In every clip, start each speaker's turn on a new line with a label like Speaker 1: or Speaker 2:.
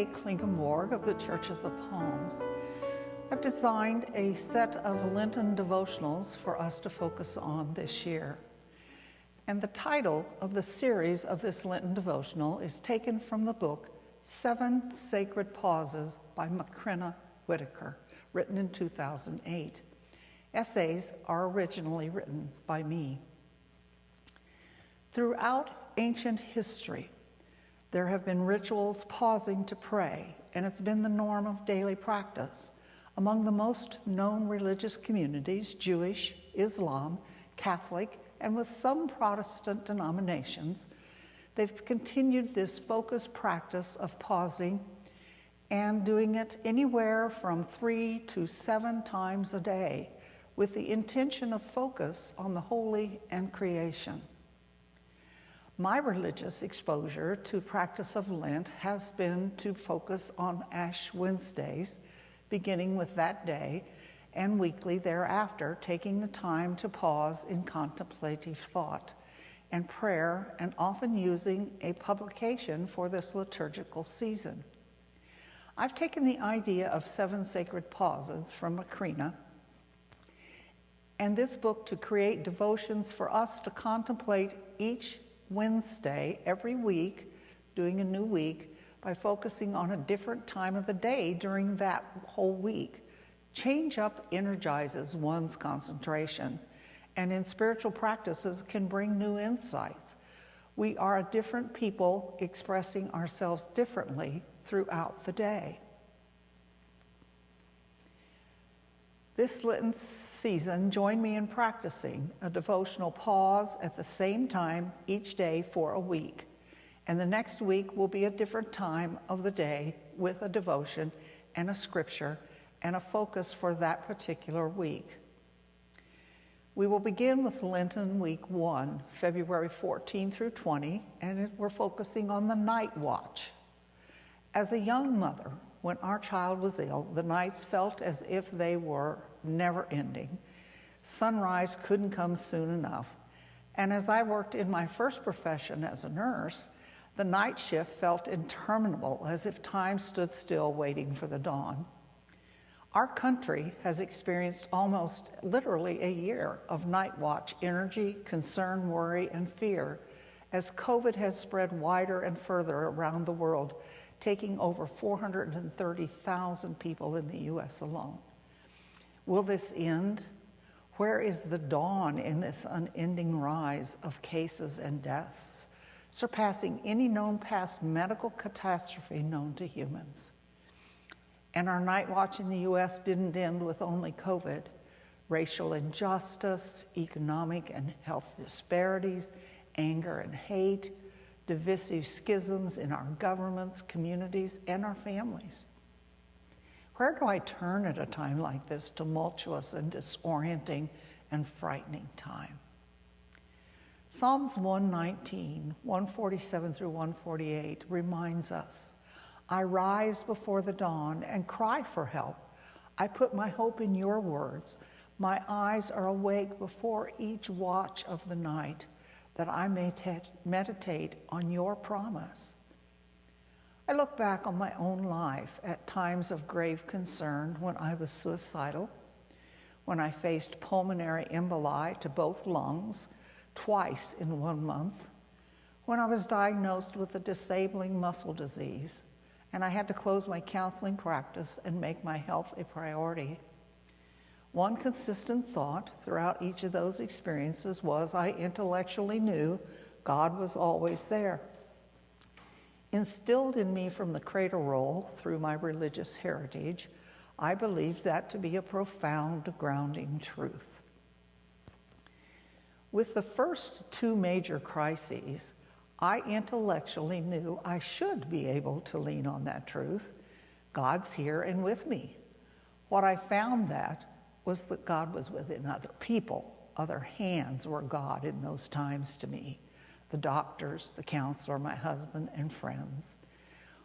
Speaker 1: Klinkenborg of the Church of the Palms. I've designed a set of Lenten devotionals for us to focus on this year. And the title of the series of this Lenten devotional is taken from the book 7 Sacred Pauses by Macrina Whitaker, written in 2008. Essays are originally written by me. Throughout ancient history, there have been rituals pausing to pray, and it's been the norm of daily practice. Among the most known religious communities, Jewish, Islam, Catholic, and with some Protestant denominations, they've continued this focused practice of pausing and doing it anywhere from 3 to 7 times a day with the intention of focus on the holy and creation. My religious exposure to practice of Lent has been to focus on Ash Wednesdays, beginning with that day, and weekly thereafter, taking the time to pause in contemplative thought and prayer, and often using a publication for this liturgical season. I've taken the idea of 7 sacred pauses from Macrina and this book to create devotions for us to contemplate each Wednesday every week, doing a new week, by focusing on a different time of the day during that whole week. Change up energizes one's concentration, and in spiritual practices can bring new insights. We are a different people expressing ourselves differently throughout the day. This Lenten season, join me in practicing a devotional pause at the same time each day for a week. And the next week will be a different time of the day with a devotion and a scripture and a focus for that particular week. We will begin with Lenten week 1, February 14 through 20, and we're focusing on the night watch. As a young mother, when our child was ill, the nights felt as if they were never ending. Sunrise couldn't come soon enough. And as I worked in my first profession as a nurse, the night shift felt interminable, as if time stood still waiting for the dawn. Our country has experienced almost literally a year of night watch energy, concern, worry, and fear as COVID has spread wider and further around the world, taking over 430,000 people in the U.S. alone. Will this end? Where is the dawn in this unending rise of cases and deaths, surpassing any known past medical catastrophe known to humans? And our night watch in the U.S. didn't end with only COVID. Racial injustice, economic and health disparities, anger and hate, divisive schisms in our governments, communities, and our families. Where do I turn at a time like this tumultuous and disorienting and frightening time? Psalms 119, 147 through 148 reminds us, I rise before the dawn and cry for help. I put my hope in your words. My eyes are awake before each watch of the night, that I may meditate on your promise. I look back on my own life at times of grave concern when I was suicidal, when I faced pulmonary emboli to both lungs twice in 1 month, when I was diagnosed with a disabling muscle disease, and I had to close my counseling practice and make my health a priority. One consistent thought throughout each of those experiences was I intellectually knew God was always there. Instilled in me from the cradle roll through my religious heritage, I believed that to be a profound grounding truth. With the first 2 major crises, I intellectually knew I should be able to lean on that truth. God's here and with me. What I found was that God was within other people. Other hands were God in those times to me. The doctors, the counselor, my husband, and friends.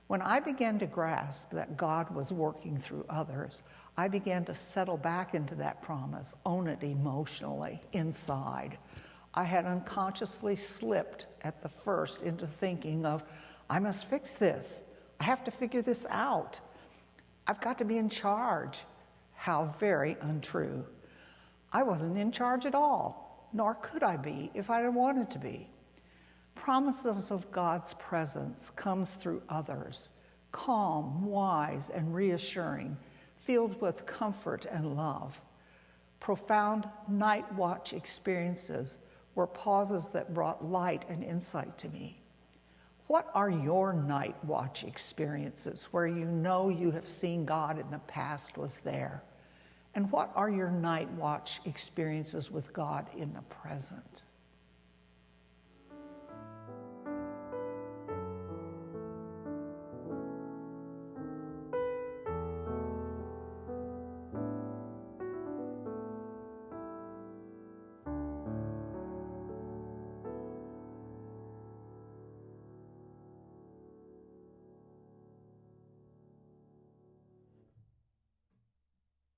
Speaker 1: When I began to grasp that God was working through others, I began to settle back into that promise, own it emotionally, inside. I had unconsciously slipped at the first into thinking of, I must fix this. I have to figure this out. I've got to be in charge. How very untrue. I wasn't in charge at all, nor could I be if I wanted to be. Promises of God's presence comes through others, calm, wise, and reassuring, filled with comfort and love. Profound night watch experiences were pauses that brought light and insight to me. What are your night watch experiences where you know you have seen God in the past was there? And what are your night watch experiences with God in the present?